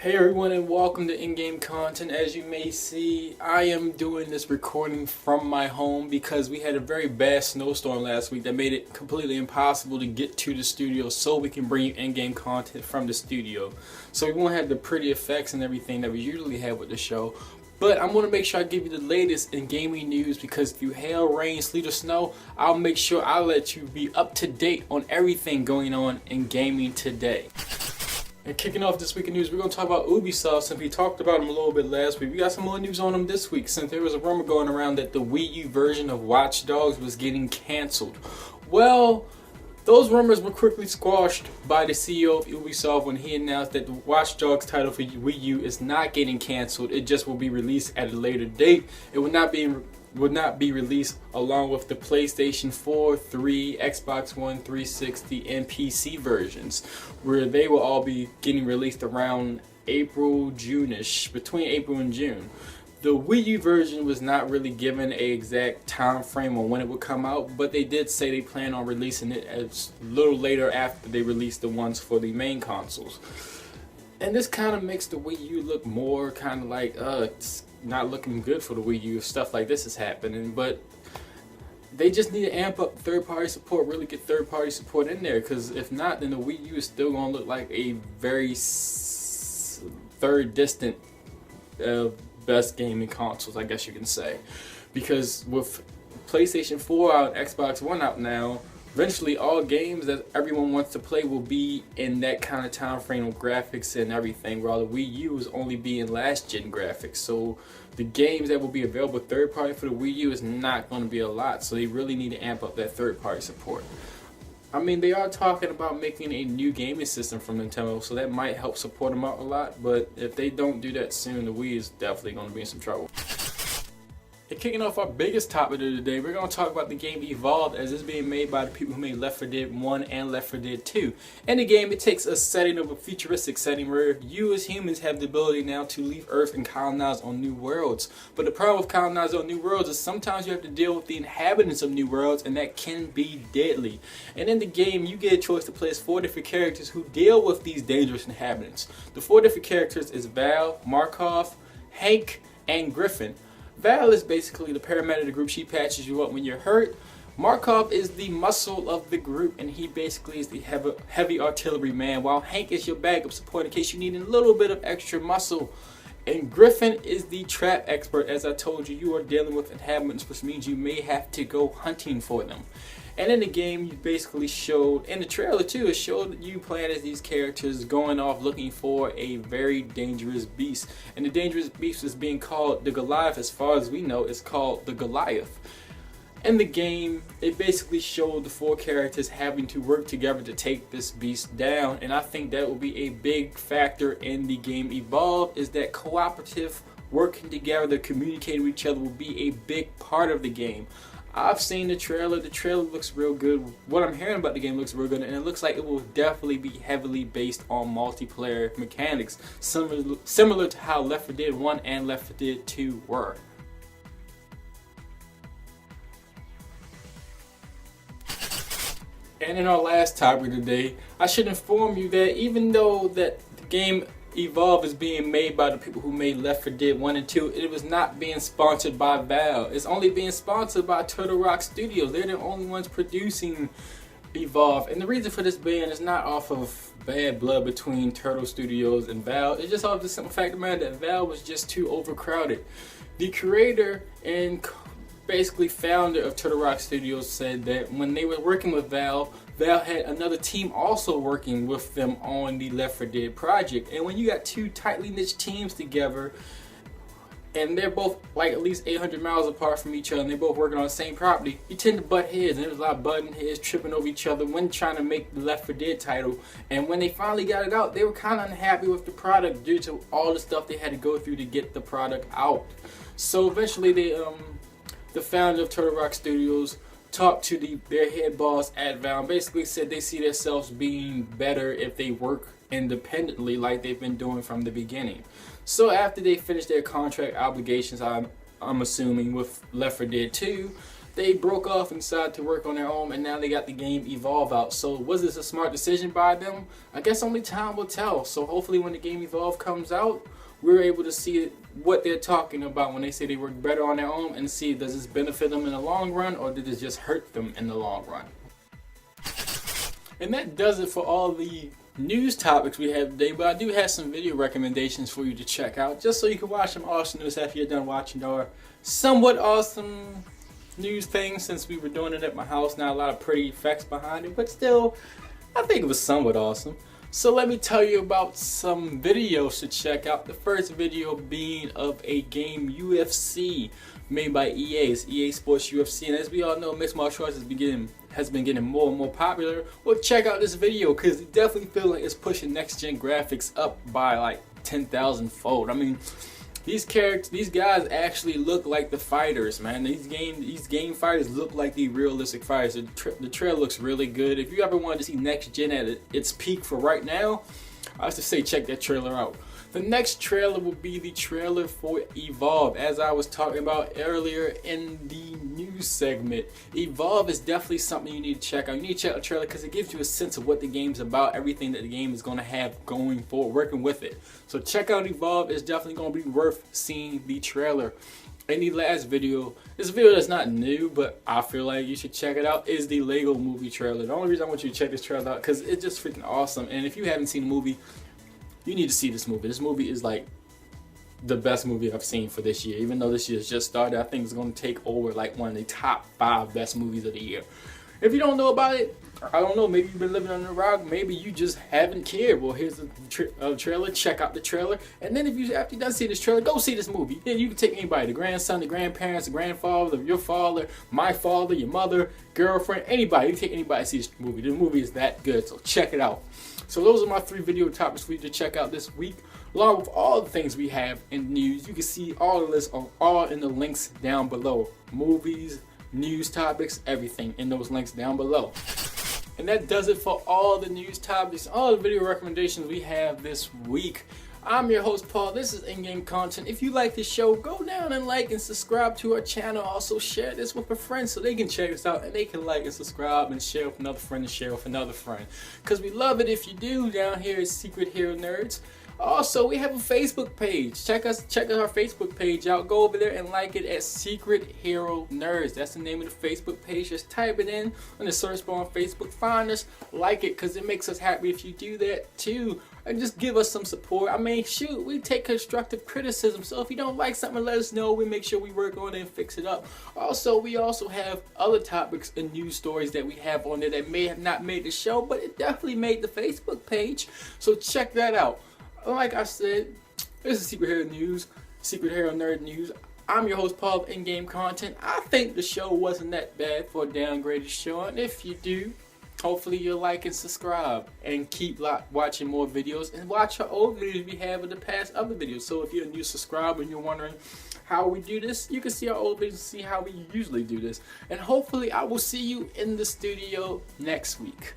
Hey everyone, and welcome to in-game content. As you may see, I am doing this recording from my home because we had a very bad snowstorm last week that made it completely impossible to get to the studio so we can bring you in-game content from the studio. So we won't have the pretty effects and everything that we usually have with the show. But I'm going to make sure I give you the latest in gaming news because if you hail, rain, sleet, or snow, I'll make sure I'll let you be up to date on everything going on in gaming today. And kicking off this week in news, we're going to talk about Ubisoft since we talked about them a little bit last week. We got some more news on them this week since there was a rumor going around that the Wii U version of Watch Dogs was getting cancelled. Well, those rumors were quickly squashed by the CEO of Ubisoft when he announced that the Watch Dogs title for Wii U is not getting cancelled. It just will be released at a later date. It would not be released along with the PlayStation 4, 3, Xbox One, 360, and PC versions, where they will all be getting released around April, June-ish, between April and June. The Wii U version was not really given an exact time frame on when it would come out, but they did say they plan on releasing it as a little later after they release the ones for the main consoles. And this kind of makes the Wii U look more kind of like, it's not looking good for the Wii U if stuff like this is happening, but they just need to amp up third-party support, really get third-party support in there, because if not, then the Wii U is still going to look like a very third distant best gaming consoles, I guess you can say, because with PlayStation 4 out, Xbox One out now, eventually all games that everyone wants to play will be in that kind of time frame of graphics and everything, while the Wii U is only being last gen graphics. So the games that will be available third party for the Wii U is not going to be a lot, so they really need to amp up that third party support. I mean, they are talking about making a new gaming system from Nintendo, so that might help support them out a lot, but if they don't do that soon, the Wii is definitely going to be in some trouble. And kicking off our biggest topic of the day, we're going to talk about the game Evolved, as it's being made by the people who made Left 4 Dead 1 and Left 4 Dead 2. In the game, it takes a setting of a futuristic setting where you as humans have the ability now to leave Earth and colonize on new worlds. But the problem with colonizing on new worlds is sometimes you have to deal with the inhabitants of new worlds, and that can be deadly. And in the game, you get a choice to play as 4 different characters who deal with these dangerous inhabitants. The 4 different characters is Val, Markov, Hank, and Griffin. Val is basically the paramedic of the group. She patches you up when you're hurt. Markov is the muscle of the group, and he basically is the heavy artillery man, while Hank is your backup support in case you need a little bit of extra muscle. And Griffin is the trap expert. As I told you, you are dealing with inhabitants, which means you may have to go hunting for them. And in the game, you basically showed, in the trailer too, it showed you playing as these characters going off looking for a very dangerous beast. And the dangerous beast is being called the Goliath. As far as we know, it's called the Goliath. In the game, it basically showed the 4 characters having to work together to take this beast down. And I think that will be a big factor in the game Evolve, is that cooperative working together, communicating with each other will be a big part of the game. I've seen the trailer. The trailer looks real good. What I'm hearing about the game looks real good, and it looks like it will definitely be heavily based on multiplayer mechanics, similar to how Left 4 Dead 1 and Left 4 Dead 2 were. And in our last topic today, I should inform you that even though that the game Evolve is being made by the people who made Left 4 Dead 1 and 2, it was not being sponsored by Valve. It's only being sponsored by Turtle Rock Studios. They're the only ones producing Evolve. And the reason for this ban is not off of bad blood between Turtle Studios and Valve. It's just off the simple fact of the matter that Valve was just too overcrowded. The creator and basically founder of Turtle Rock Studios said that when they were working with Valve had another team also working with them on the Left 4 Dead project. And when you got 2 tightly knit teams together, and they're both like at least 800 miles apart from each other, and they're both working on the same property, you tend to butt heads, and there was a lot of butting heads, tripping over each other when trying to make the Left 4 Dead title. And when they finally got it out, they were kind of unhappy with the product due to all the stuff they had to go through to get the product out. So eventually the founder of Turtle Rock Studios talked to their head boss at Valve and basically said they see themselves being better if they work independently like they've been doing from the beginning. So after they finished their contract obligations, I'm assuming with Left 4 Dead 2, they broke off and decided to work on their own, and now they got the game Evolve out. So was this a smart decision by them? I guess only time will tell. So hopefully when the game Evolve comes out, we're able to see what they're talking about when they say they work better on their own, and see, does this benefit them in the long run, or did it just hurt them in the long run? And that does it for all the news topics we have today, but I do have some video recommendations for you to check out, just so you can watch some awesome news after you're done watching our somewhat awesome news things, since we were doing it at my house. Not a lot of pretty effects behind it, but still, I think it was somewhat awesome. So let me tell you about some videos to check out. The first video being of a game UFC made by EA. It's EA Sports UFC, and as we all know, mixed martial arts has been getting more and more popular. Well, check out this video because it definitely feels like it's pushing next gen graphics up by like 10,000 fold. I mean, these guys actually look like the fighters, man. These game fighters look like the realistic fighters. The trailer looks really good. If you ever wanted to see next gen at its peak for right now, I have to say check that trailer out. The next trailer will be the trailer for Evolve, as I was talking about earlier in the news segment. Evolve is definitely something you need to check out. You need to check out the trailer because it gives you a sense of what the game's about, everything that the game is going to have going forward, working with it. So check out Evolve. It's definitely going to be worth seeing the trailer. And the last video, this video that's not new, but I feel like you should check it out, is the Lego movie trailer. The only reason I want you to check this trailer out because it's just freaking awesome. And if you haven't seen the movie, you need to see this movie. This movie is like the best movie I've seen for this year. Even though this year's just started, I think it's going to take over like one of the top 5 best movies of the year. If you don't know about it, I don't know, maybe you've been living under a rock, maybe you just haven't cared. Well, here's the trailer. Check out the trailer, and then after you're done seeing this trailer, go see this movie. Then you can take anybody, the grandson, the grandparents, the grandfather, your father, my father, your mother, girlfriend, anybody. You can take anybody to see this movie. The movie is that good, so check it out. So those are my 3 video topics for you to check out this week, along with all the things we have in news. You can see all the lists all in the links down below. Movies, news topics, everything in those links down below. And that does it for all the news topics, all the video recommendations we have this week. I'm your host, Paul. This is In-Game Content. If you like this show, go down and like and subscribe to our channel. Also share this with a friend so they can check us out and they can like and subscribe and share with another friend and share with another friend. Because we love it if you do. Down here is Secret Hero Nerds. Also, we have a Facebook page. Check our Facebook page out. Go over there and like it at Secret Hero Nerds. That's the name of the Facebook page. Just type it in on the search bar on Facebook. Find us, like it, because it makes us happy if you do that too. And just give us some support. I mean, shoot, we take constructive criticism. So if you don't like something, let us know. We make sure we work on it and fix it up. Also, we also have other topics and news stories that we have on there that may have not made the show, but it definitely made the Facebook page. So check that out. Like I said, this is Secret Hero News, Secret Hero Nerd News. I'm your host, Paul of In-Game Content. I think the show wasn't that bad for a downgraded show, and if you do, hopefully you'll like and subscribe and keep watching more videos and watch our old videos we have of the past other videos. So if you're a new subscriber and you're wondering how we do this, you can see our old videos and see how we usually do this. And hopefully I will see you in the studio next week.